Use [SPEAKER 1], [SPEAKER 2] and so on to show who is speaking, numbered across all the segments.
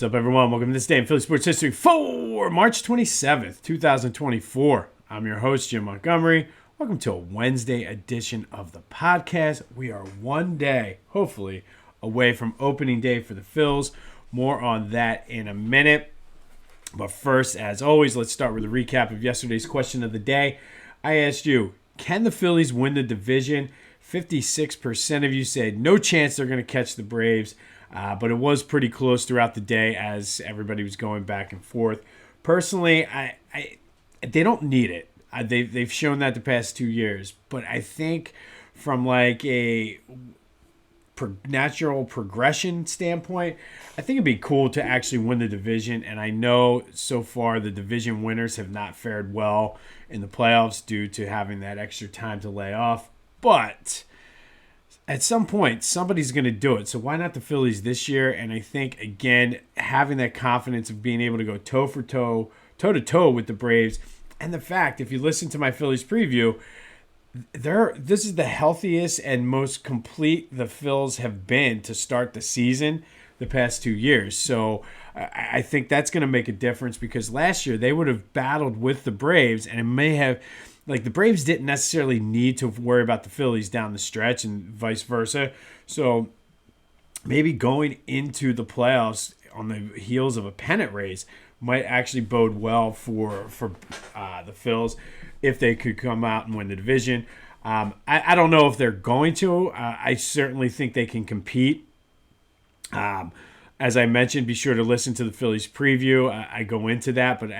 [SPEAKER 1] What's up, everyone? Welcome to this day in Philly sports history for March 27th, 2024. I'm your host, Jim Montgomery. Welcome to a Wednesday edition of the podcast. We are one day, hopefully, away from opening day for the Phils. More on that in a minute. But first, as always, let's start with a recap of yesterday's question of the day. I asked you, can the Phillies win the division? 56% of you said no chance they're going to catch the Braves. But it was pretty close throughout the day as everybody was going back and forth. Personally, they don't need it. They've shown that the past 2 years. But I think from like a natural progression standpoint, I think it'd be cool to actually win the division. And I know so far the division winners have not fared well in the playoffs due to having that extra time to lay off. But at some point, somebody's going to do it. So why not the Phillies this year? And I think, again, having that confidence of being able to go toe-to-toe with the Braves. And the fact, if you listen to my Phillies preview, this is the healthiest and most complete the Phils have been to start the season the past 2 years. So I think that's going to make a difference because last year they would have battled with the Braves and it may have – like the Braves didn't necessarily need to worry about the Phillies down the stretch and vice versa. So maybe going into the playoffs on the heels of a pennant race might actually bode well for the Phils if they could come out and win the division. I don't know if they're going to. I certainly think they can compete. As I mentioned, be sure to listen to the Phillies preview. I go into that, but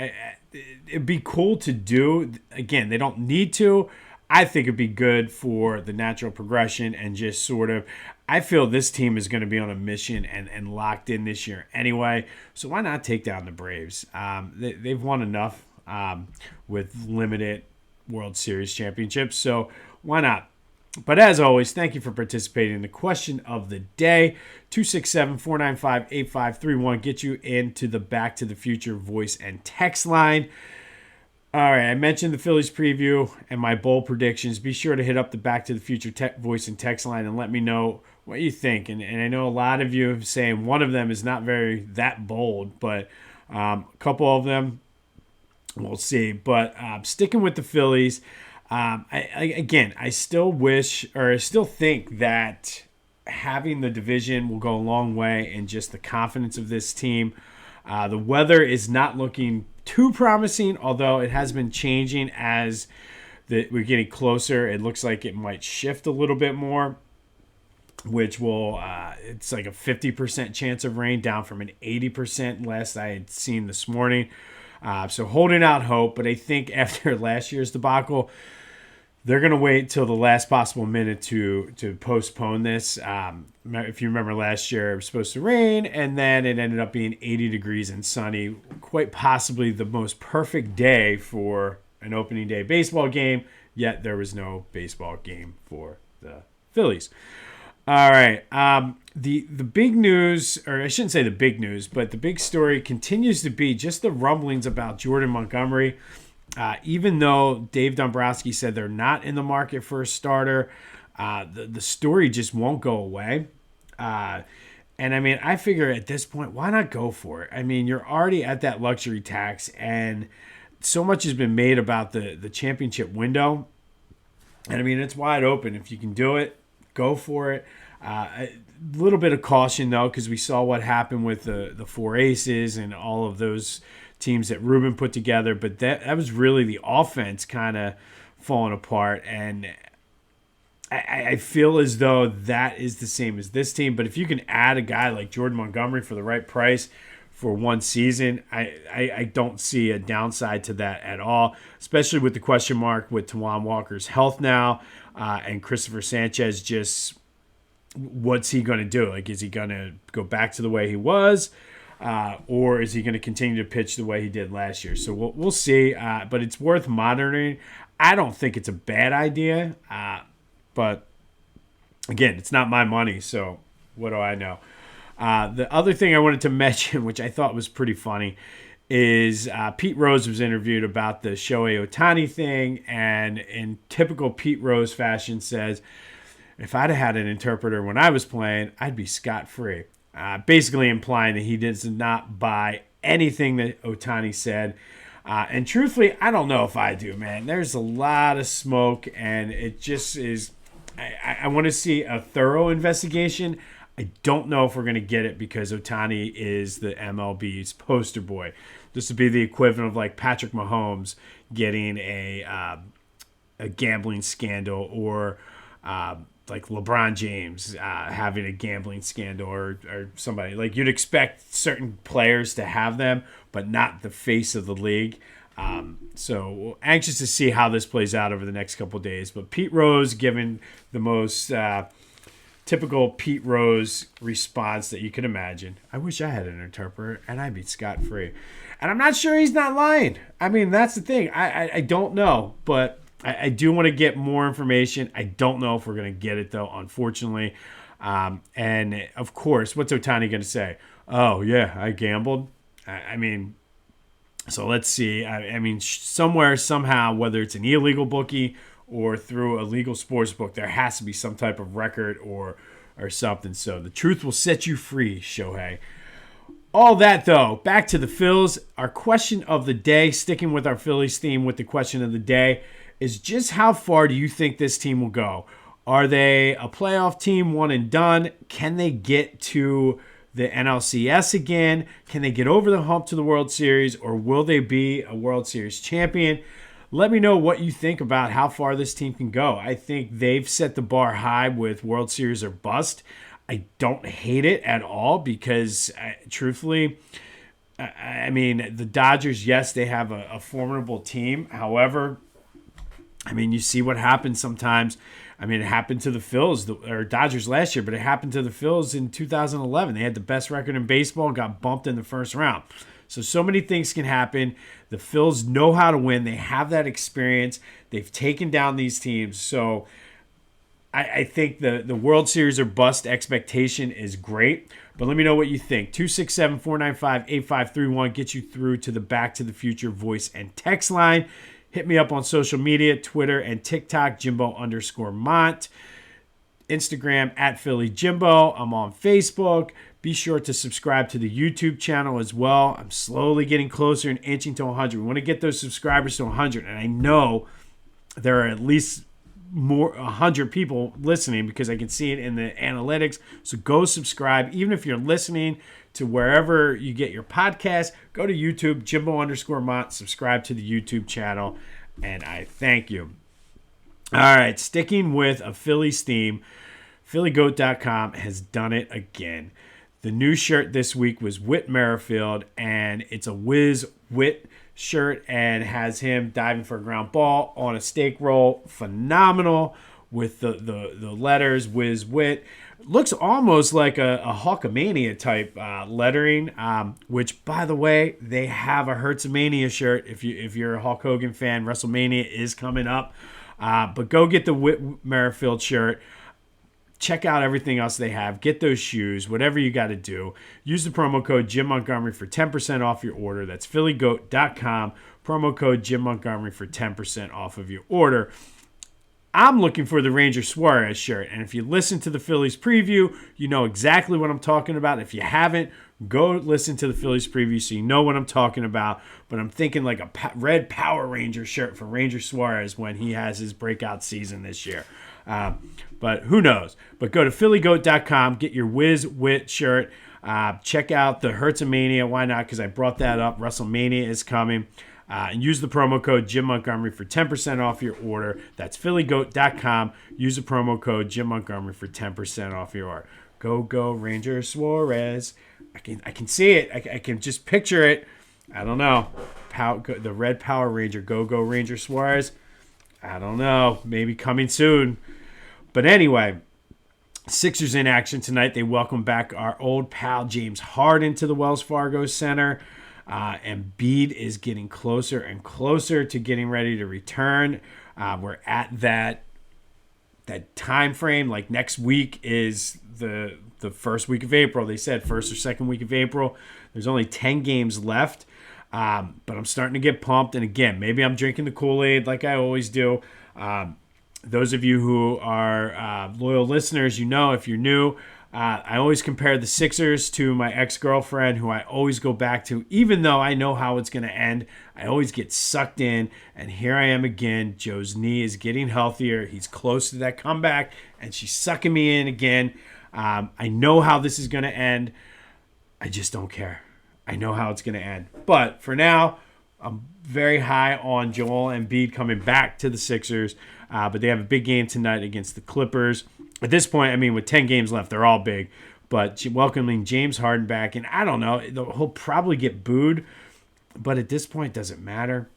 [SPEAKER 1] it'd be cool to do. Again, they don't need to. I think it'd be good for the natural progression and just sort of, I feel this team is going to be on a mission and locked in this year anyway. So why not take down the Braves? They've won enough with limited World Series championships. So why not? But as always, thank you for participating in the question of the day. 267-495-8531. Get you into the Back to the Future voice and text line. All right, I mentioned the Phillies preview and my bold predictions. Be sure to hit up the Back to the Future voice and text line and let me know what you think. And I know a lot of you are saying one of them is not that bold, but a couple of them, we'll see. But sticking with the Phillies, I still think that having the division will go a long way in just the confidence of this team. The weather is not looking too promising, although it has been changing as we're getting closer. It looks like it might shift a little bit more, which will it's like a 50% chance of rain down from an 80% last I had seen this morning. So holding out hope, but I think after last year's debacle, they're going to wait till the last possible minute to postpone this. If you remember last year, it was supposed to rain, and then it ended up being 80 degrees and sunny. Quite possibly the most perfect day for an opening day baseball game, yet there was no baseball game for the Phillies. All right. The big news, or I shouldn't say the big news, but the big story continues to be just the rumblings about Jordan Montgomery. Even though Dave Dombrowski said they're not in the market for a starter, the story just won't go away. And I mean, I figure at this point, why not go for it? I mean, you're already at that luxury tax, and so much has been made about the championship window. And I mean, it's wide open. If you can do it, go for it. A little bit of caution, though, because we saw what happened with the Four Aces and all of those teams that Ruben put together, but that was really the offense kind of falling apart, and I feel as though that is the same as this team. But if you can add a guy like Jordan Montgomery for the right price for one season, I don't see a downside to that at all, especially with the question mark with Tawan Walker's health now and Christopher Sanchez. Just what's he going to do? Like, is he going to go back to the way he was? Or is he going to continue to pitch the way he did last year? So we'll see. But it's worth monitoring. I don't think it's a bad idea. But, again, it's not my money, so what do I know? The other thing I wanted to mention, which I thought was pretty funny, is Pete Rose was interviewed about the Shohei Ohtani thing, and in typical Pete Rose fashion says, if I'd have had an interpreter when I was playing, I'd be scot-free. basically implying that he does not buy anything that Ohtani said. And truthfully, I don't know if I do, man. There's a lot of smoke, and it just is. I want to see a thorough investigation. I don't know if we're going to get it because Ohtani is the MLB's poster boy. This would be the equivalent of like Patrick Mahomes getting a gambling scandal, or like LeBron James having a gambling scandal, or somebody. Like, you'd expect certain players to have them, but not the face of the league. So anxious to see how this plays out over the next couple of days. But Pete Rose giving the most typical Pete Rose response that you could imagine. I wish I had an interpreter and I'd be scot-free. And I'm not sure he's not lying. I mean, that's the thing. I don't know, but I do want to get more information. I don't know if we're going to get it, though, unfortunately. And, of course, what's Ohtani going to say? Oh, yeah, I gambled. I mean, so let's see. I mean, somewhere, somehow, whether it's an illegal bookie or through a legal sports book, there has to be some type of record or something. So the truth will set you free, Shohei. All that, though, back to the Phils. Our question of the day, sticking with our Phillies theme with the question of the day, is just how far do you think this team will go? Are they a playoff team, one and done? Can they get to the NLCS again? Can they get over the hump to the World Series, or will they be a World Series champion? Let me know what you think about how far this team can go. I think they've set the bar high with World Series or bust. I don't hate it at all because, truthfully, I mean, the Dodgers, yes, they have a formidable team. However, I mean, you see what happens sometimes. I mean, it happened to the Phils, or Dodgers last year, but it happened to the Phils in 2011. They had the best record in baseball and got bumped in the first round. So many things can happen. The Phils know how to win. They have that experience. They've taken down these teams. So I think the World Series or bust expectation is great. But let me know what you think. 267-495-8531 gets you through to the Back to the Future voice and text line. Hit me up on social media, Twitter and TikTok, Jimbo_Mont. Instagram at Philly Jimbo. I'm on Facebook. Be sure to subscribe to the YouTube channel as well. I'm slowly getting closer and inching to 100. We want to get those subscribers to 100. And I know there are at least 100 people listening because I can see it in the analytics. So go subscribe. Even if you're listening to wherever you get your podcast, go to YouTube, Jimbo_Mont, subscribe to the YouTube channel, and I thank you. All right, sticking with a Phillies theme, PhillyGoat.com has done it again. The new shirt this week was Whit Merrifield, and it's a Whiz Whit shirt and has him diving for a ground ball on a steak roll. Phenomenal with the letters Whiz Whit. Looks almost like a Hulkamania type lettering, which, by the way, they have a Hertzmania shirt. If you're a Hulk Hogan fan, WrestleMania is coming up. But go get the Whit Merrifield shirt. Check out everything else they have. Get those shoes, whatever you got to do. Use the promo code Jim Montgomery for 10% off your order. That's PhillyGoat.com. Promo code Jim Montgomery for 10% off of your order. I'm looking for the Ranger Suarez shirt. And if you listen to the Phillies preview, you know exactly what I'm talking about. If you haven't, go listen to the Phillies preview so you know what I'm talking about. But I'm thinking like a red Power Ranger shirt for Ranger Suarez when he has his breakout season this year. But who knows? But go to PhillyGoat.com, get your Whiz Wit shirt. Check out the Hertzmania. Why not? Because I brought that up. WrestleMania is coming. And use the promo code Jim Montgomery for 10% off your order. That's PhillyGoat.com. Use the promo code Jim Montgomery for 10% off your order. Go Ranger Suarez. I can see it. I can just picture it. I don't know. The Red Power Ranger. Go Ranger Suarez. I don't know. Maybe coming soon. But anyway, Sixers in action tonight. They welcome back our old pal James Harden to the Wells Fargo Center. And Embiid is getting closer and closer to getting ready to return. We're at that time frame. Like next week is the first week of April. They said first or second week of April. There's only 10 games left. But I'm starting to get pumped. And again, maybe I'm drinking the Kool-Aid like I always do. Those of you who are loyal listeners, you know, if you're new, I always compare the Sixers to my ex-girlfriend, who I always go back to. Even though I know how it's going to end, I always get sucked in. And here I am again. Joe's knee is getting healthier. He's close to that comeback, and she's sucking me in again. I know how this is going to end. I just don't care. I know how it's going to end. But for now, I'm very high on Joel Embiid coming back to the Sixers. But they have a big game tonight against the Clippers. At this point, I mean, with 10 games left, they're all big. But welcoming James Harden back, and I don't know, he'll probably get booed. But at this point, it doesn't matter.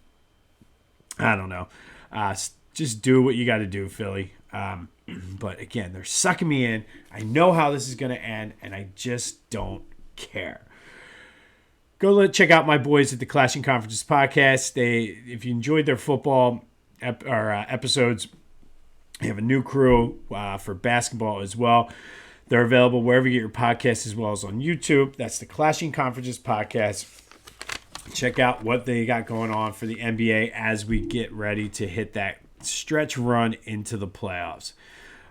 [SPEAKER 1] I don't know. Just do what you got to do, Philly. But again, they're sucking me in. I know how this is going to end, and I just don't care. Go check out my boys at the Clashing Conferences podcast. If you enjoyed their football episodes, they have a new crew for basketball as well. They're available wherever you get your podcasts as well as on YouTube. That's the Clashing Conferences podcast. Check out what they got going on for the NBA as we get ready to hit that stretch run into the playoffs.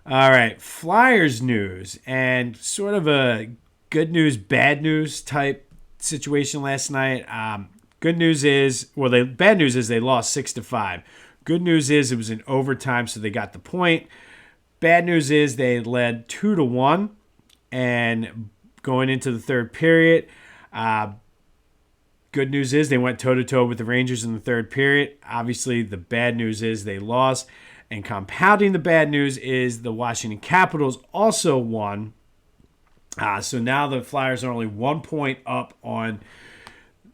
[SPEAKER 1] All right, Flyers news, and sort of a good news, bad news type situation last night. Bad news is they lost 6-5. Good news is it was in overtime, so they got the point. Bad news is they led 2-1, and going into the third period. Good news is they went toe-to-toe with the Rangers in the third period. Obviously, the bad news is they lost. And compounding the bad news is the Washington Capitals also won. So now the Flyers are only 1 point up on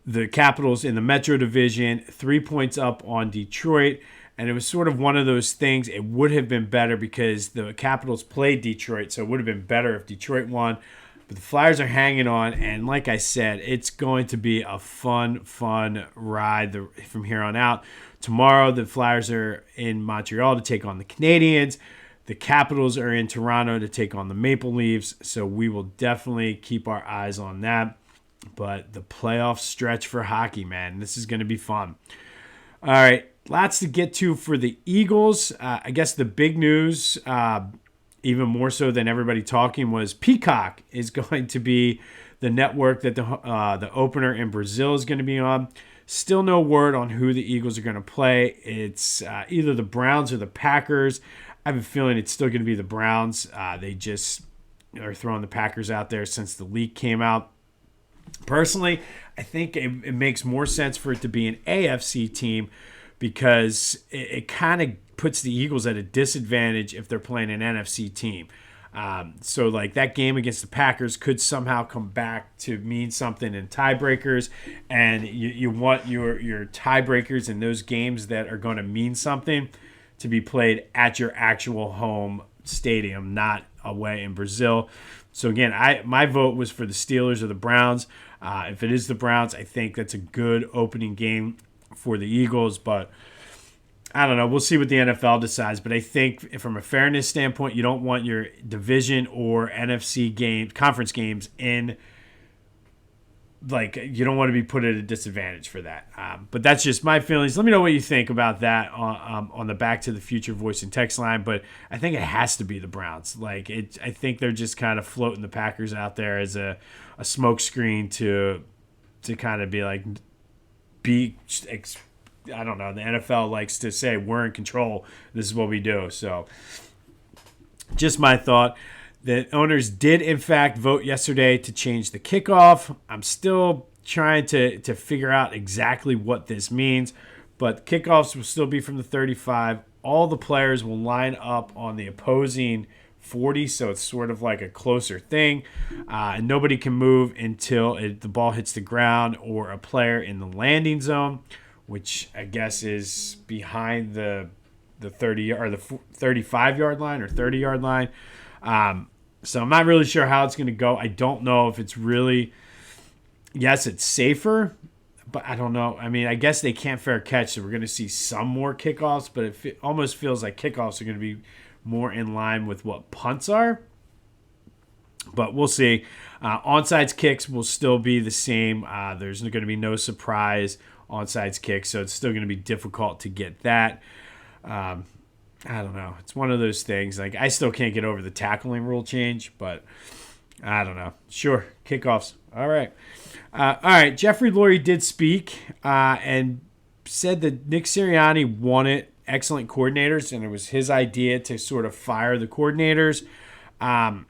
[SPEAKER 1] the Capitals in the Metro Division, 3 points up on Detroit. And it was sort of one of those things. It would have been better because the Capitals played Detroit, so it would have been better if Detroit won. But the Flyers are hanging on, and like I said, it's going to be a fun ride from here on out. Tomorrow, the Flyers are in Montreal to take on the Canadiens. The Capitals are in Toronto to take on the Maple Leafs, so we will definitely keep our eyes on that. But the playoff stretch for hockey, man, this is going to be fun. All right, lots to get to for the Eagles. I guess the big news, even more so than everybody talking, was Peacock is going to be the network that the opener in Brazil is going to be on. Still no word on who the Eagles are going to play. It's either the Browns or the Packers. I have a feeling it's still going to be the Browns. They just are throwing the Packers out there since the leak came out. Personally, I think it makes more sense for it to be an AFC team because it kind of puts the Eagles at a disadvantage if they're playing an NFC team. So like that game against the Packers could somehow come back to mean something in tiebreakers, and you want your tiebreakers in those games that are going to mean something to be played at your actual home stadium, not away in Brazil. So again, my vote was for the Steelers or the Browns. If it is the Browns, I think that's a good opening game for the Eagles, but I don't know. We'll see what the NFL decides, but I think from a fairness standpoint, you don't want your division or NFC conference games in. Like, you don't want to be put at a disadvantage for that. But that's just my feelings. Let me know what you think about that on the Back to the Future voice and text line. But I think it has to be the Browns. Like, I think they're just kind of floating the Packers out there as a smoke screen to kind of be like, I don't know. The NFL likes to say we're in control. This is what we do. So just my thought. The owners did, in fact, vote yesterday to change the kickoff. I'm still trying to figure out exactly what this means, but kickoffs will still be from the 35. All the players will line up on the opposing 40, so it's sort of like a closer thing. And nobody can move until the ball hits the ground or a player in the landing zone, which I guess is behind the 30 or the 35-yard line or 30-yard line. So I'm not really sure how it's going to go. I don't know if it's really, yes, it's safer, but I don't know. I mean, I guess they can't fair catch, so we're going to see some more kickoffs, but it almost feels like kickoffs are going to be more in line with what punts are. But we'll see. Onside kicks will still be the same. There's going to be no surprise onside kicks, so it's still going to be difficult to get that. I don't know. It's one of those things. Like, I still can't get over the tackling rule change, but I don't know. Sure, kickoffs. All right. All right. Jeffrey Lurie did speak and said that Nick Sirianni wanted excellent coordinators, and it was his idea to sort of fire the coordinators. And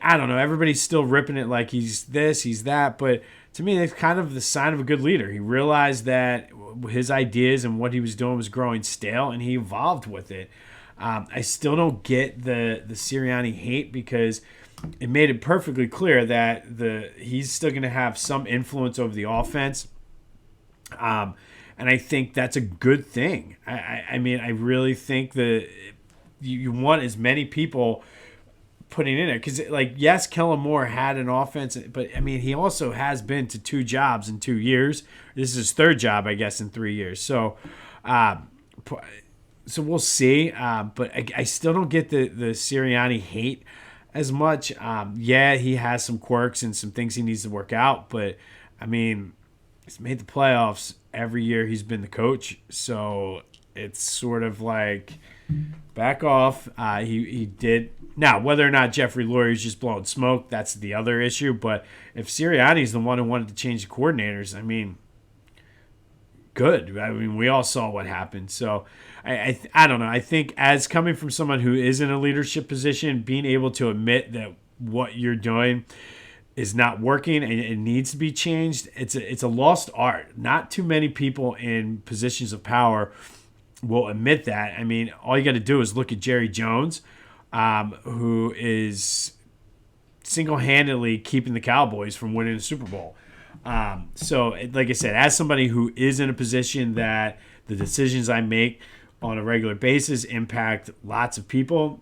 [SPEAKER 1] I don't know. Everybody's still ripping it like he's this, he's that, but to me, it's kind of the sign of a good leader. He realized that his ideas and what he was doing was growing stale, and he evolved with it. I still don't get the Sirianni hate because it made it perfectly clear that he's still going to have some influence over the offense. And I think that's a good thing. I mean, I really think that you want as many people putting in it because, like, yes, Kellen Moore had an offense, but I mean, he also has been to 2 jobs in 2 years. This is his 3rd job, I guess, in 3 years. So we'll see. But I still don't get the Sirianni hate as much. Yeah, he has some quirks and some things he needs to work out, but I mean, he's made the playoffs every year he's been the coach. So it's sort of like back off. He did. Now, whether or not Jeffrey Lurie is just blowing smoke, that's the other issue. But if Sirianni's the one who wanted to change the coordinators, I mean, good. I mean, we all saw what happened. So I don't know. I think as coming from someone who is in a leadership position, being able to admit that what you're doing is not working and it needs to be changed, it's a lost art. Not too many people in positions of power will admit that. I mean, all you got to do is look at Jerry Jones, who is single-handedly keeping the Cowboys from winning the Super Bowl. So, like I said, as somebody who is in a position that the decisions I make on a regular basis impact lots of people,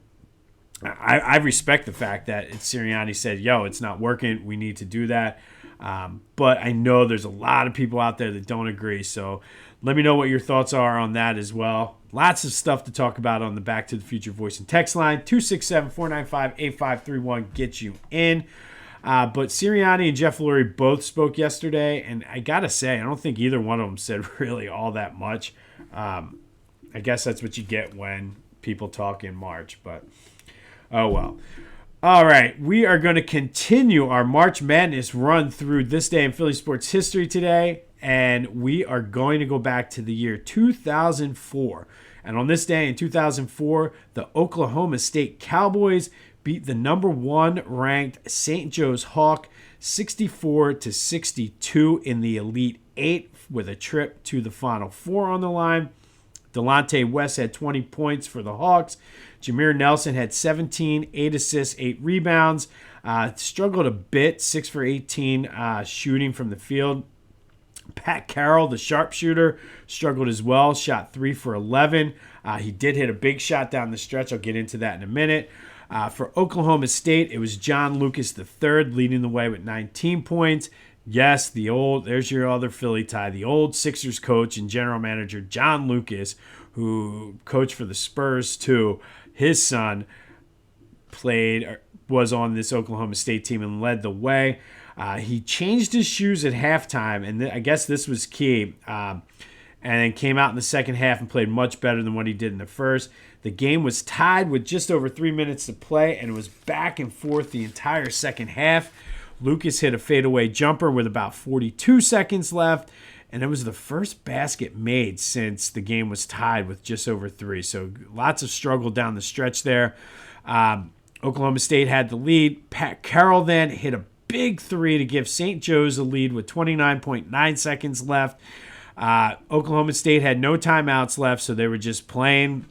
[SPEAKER 1] I respect the fact that Sirianni said, yo, it's not working. We need to do that. But I know there's a lot of people out there that don't agree. So let me know what your thoughts are on that as well. Lots of stuff to talk about on the Back to the Future voice and text line. 267-495-8531 gets you in. But Sirianni and Jeff Lurie both spoke yesterday, and I got to say, I don't think either one of them said really all that much. I guess that's what you get when people talk in March, but oh well. All right, we are going to continue our March Madness run through this day in Philly sports history today, and we are going to go back to the year 2004. And on this day in 2004, the Oklahoma State Cowboys beat the number 1 ranked St. Joe's Hawk 64-62 in the Elite Eight with a trip to the Final Four on the line. Delonte West had 20 points for the Hawks. Jameer Nelson had 17, 8 assists, 8 rebounds. Struggled a bit, 6 for 18 shooting from the field. Pat Carroll, the sharpshooter, struggled as well, shot 3 for 11. He did hit a big shot down the stretch. I'll get into that in a minute. For Oklahoma State, it was John Lucas III leading the way with 19 points. Yes, there's your other Philly tie, the old Sixers coach and general manager John Lucas, who coached for the Spurs too. His son was on this Oklahoma State team and led the way. He changed his shoes at halftime, and I guess this was key, and then came out in the second half and played much better than what he did in the first. The game was tied with just over 3 minutes to play, and it was back and forth the entire second half. Lucas hit a fadeaway jumper with about 42 seconds left, and it was the first basket made since the game was tied with just over 3. So lots of struggle down the stretch there. Oklahoma State had the lead. Pat Carroll then hit a big 3 to give St. Joe's a lead with 29.9 seconds left. Oklahoma State had no timeouts left, so they were just playing,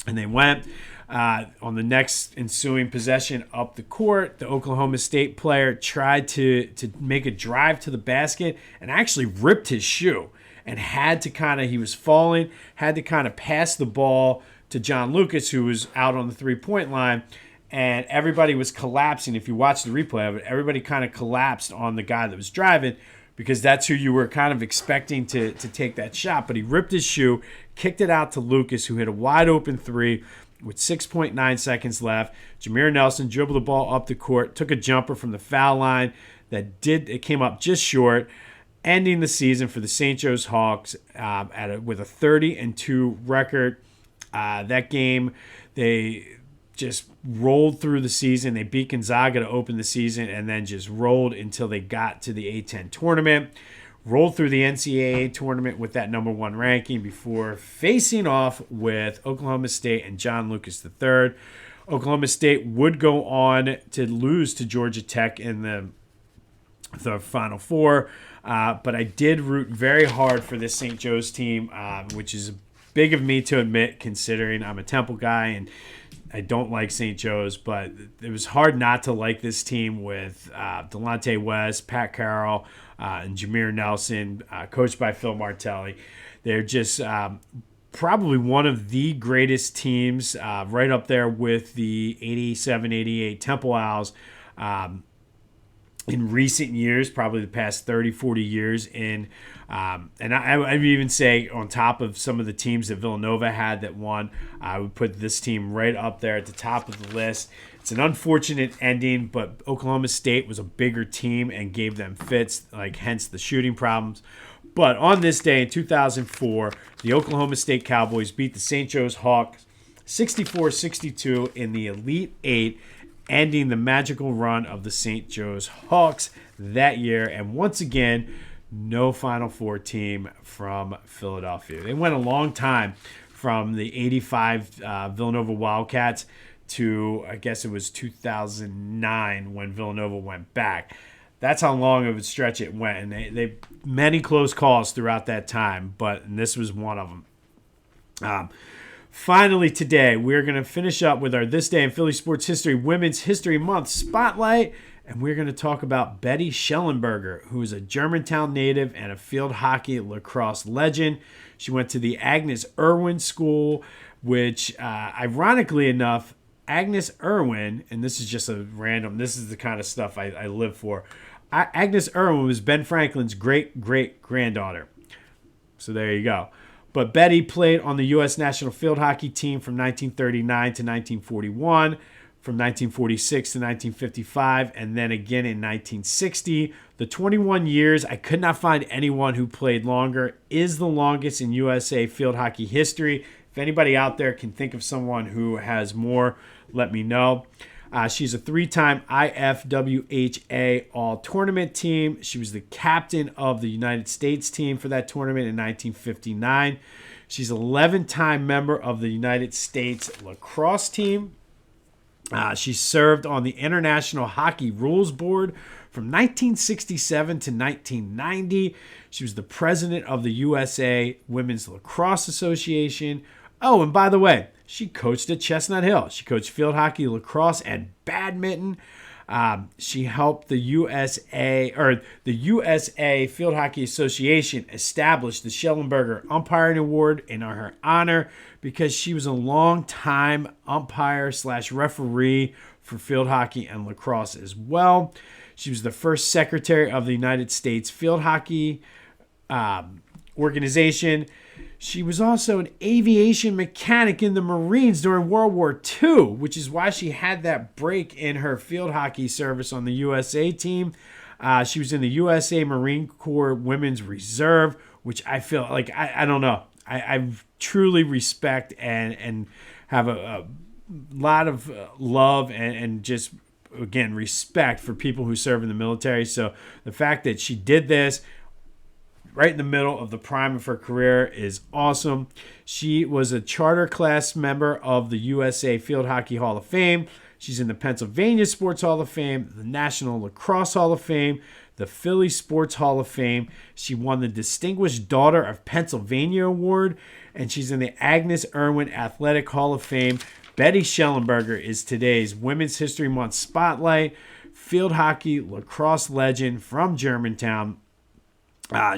[SPEAKER 1] and they went. On the next ensuing possession up the court, the Oklahoma State player tried to make a drive to the basket and actually ripped his shoe and he was falling, had to kind of pass the ball to John Lucas, who was out on the three-point line, and everybody was collapsing. If you watch the replay of it, everybody kind of collapsed on the guy that was driving because that's who you were kind of expecting to take that shot. But he ripped his shoe, kicked it out to Lucas, who hit a wide-open 3 with 6.9 seconds left. Jameer Nelson dribbled the ball up the court, took a jumper from the foul line it came up just short, ending the season for the St. Joe's Hawks with a 30-2 record. That game, they just rolled through the season. They beat Gonzaga to open the season and then just rolled until they got to the A-10 tournament. Rolled through the NCAA tournament with that number 1 ranking before facing off with Oklahoma State and John Lucas III. Oklahoma State would go on to lose to Georgia Tech in the Final Four, but I did root very hard for this St. Joe's team, which is big of me to admit considering I'm a Temple guy and I don't like St. Joe's, but it was hard not to like this team with Delonte West, Pat Carroll, and Jameer Nelson, coached by Phil Martelli. They're just probably one of the greatest teams, right up there with the 87-88 Temple Owls in recent years, probably the past 30, 40 years. And I would even say on top of some of the teams that Villanova had that won, I would put this team right up there at the top of the list. It's an unfortunate ending, but Oklahoma State was a bigger team and gave them fits, hence the shooting problems. But on this day in 2004, the Oklahoma State Cowboys beat the St. Joe's Hawks 64-62 in the Elite Eight, ending the magical run of the St. Joe's Hawks that year. And once again, no Final Four team from Philadelphia. They went a long time from the 85 Villanova Wildcats to, I guess it was 2009 when Villanova went back. That's how long of a stretch it went. And they many close calls throughout that time, but this was one of them. Finally today, we're going to finish up with our This Day in Philly Sports History Women's History Month Spotlight, and we're going to talk about Betty Shellenberger, who is a Germantown native and a field hockey lacrosse legend. She went to the Agnes Irwin School, which, ironically enough, Agnes Irwin, and this is just this is the kind of stuff I live for. Agnes Irwin was Ben Franklin's great-great-granddaughter. So there you go. But Betty played on the U.S. national field hockey team from 1939 to 1941, from 1946 to 1955, and then again in 1960. The 21 years, I could not find anyone who played longer, is the longest in USA field hockey history. If anybody out there can think of someone who has more, let me know. She's a 3-time IFWHA All-Tournament team. She was the captain of the United States team for that tournament in 1959. She's an 11-time member of the United States lacrosse team. She served on the International Hockey Rules Board from 1967 to 1990. She was the president of the USA Women's Lacrosse Association. Oh, and by the way, she coached at Chestnut Hill. She coached field hockey, lacrosse, and badminton. She helped the USA Field Hockey Association establish the Shellenberger Umpiring Award in her honor because she was a long-time umpire/referee for field hockey and lacrosse as well. She was the first secretary of the United States Field Hockey Organization. She was also an aviation mechanic in the Marines during World War II, which is why she had that break in her field hockey service on the USA team. She was in the USA Marine Corps Women's Reserve, which I feel like, I don't know. I truly respect and have a lot of love and just, again, respect for people who serve in the military. So the fact that she did this right in the middle of the prime of her career is awesome. She was a charter class member of the USA Field Hockey Hall of Fame. She's in the Pennsylvania Sports Hall of Fame, the National Lacrosse Hall of Fame, the Philly Sports Hall of Fame. She won the Distinguished Daughter of Pennsylvania Award, and she's in the Agnes Irwin Athletic Hall of Fame. Betty Shellenberger is today's Women's History Month Spotlight, field hockey lacrosse legend from Germantown.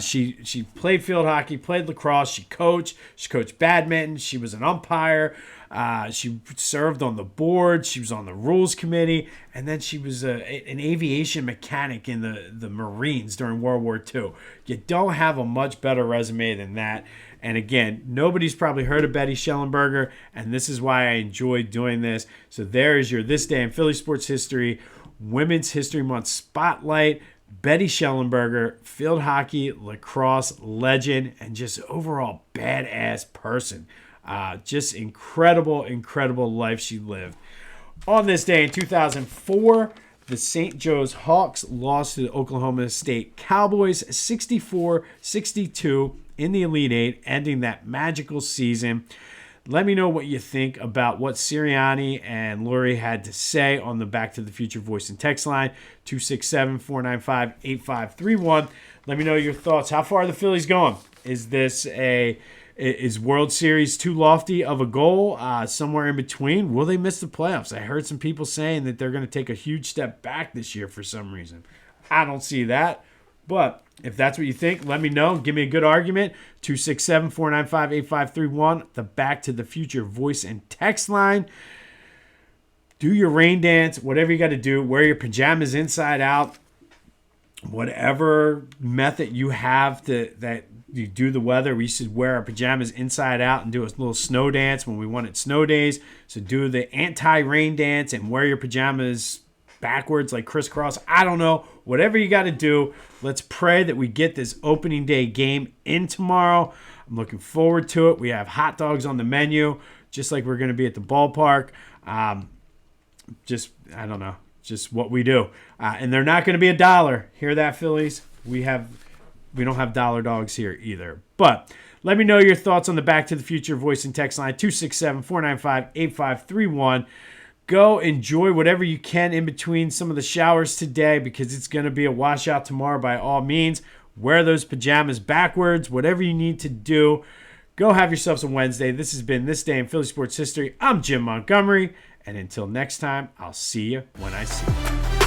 [SPEAKER 1] She played field hockey, played lacrosse, she coached badminton, she was an umpire, she served on the board, she was on the rules committee, and then she was an aviation mechanic in the Marines during World War II. You don't have a much better resume than that. And again, nobody's probably heard of Betty Shellenberger, and this is why I enjoy doing this. So there is your This Day in Philly Sports History Women's History Month Spotlight. Betty Shellenberger, field hockey, lacrosse legend, and just overall badass person. Just incredible life she lived. On this day in 2004, the St. Joe's Hawks lost to the Oklahoma State Cowboys 64-62 in the Elite Eight, ending that magical season. Let me know what you think about what Sirianni and Lurie had to say on the Back to the Future voice and text line, 267-495-8531. Let me know your thoughts. How far are the Phillies going? Is World Series too lofty of a goal? Somewhere in between? Will they miss the playoffs? I heard some people saying that they're going to take a huge step back this year for some reason. I don't see that. But if that's what you think, let me know. Give me a good argument. 267-495-8531. The Back to the Future voice and text line. Do your rain dance. Whatever you got to do. Wear your pajamas inside out. Whatever method you have that you do the weather. We used to wear our pajamas inside out and do a little snow dance when we wanted snow days. So do the anti-rain dance and wear your pajamas backwards like crisscross. I don't know. Whatever you got to do. Let's pray that we get this opening day game in tomorrow. I'm looking forward to it. We have hot dogs on the menu, just like we're going to be at the ballpark. I don't know. Just what we do. And they're not going to be $1. Hear that, Phillies? We don't have dollar dogs here either. But let me know your thoughts on the Back to the Future voice and text line, 267-495-8531. Go enjoy whatever you can in between some of the showers today because it's going to be a washout tomorrow by all means. Wear those pajamas backwards, whatever you need to do. Go have yourselves a Wednesday. This has been This Day in Philly Sports History. I'm Jim Montgomery. And until next time, I'll see you when I see you.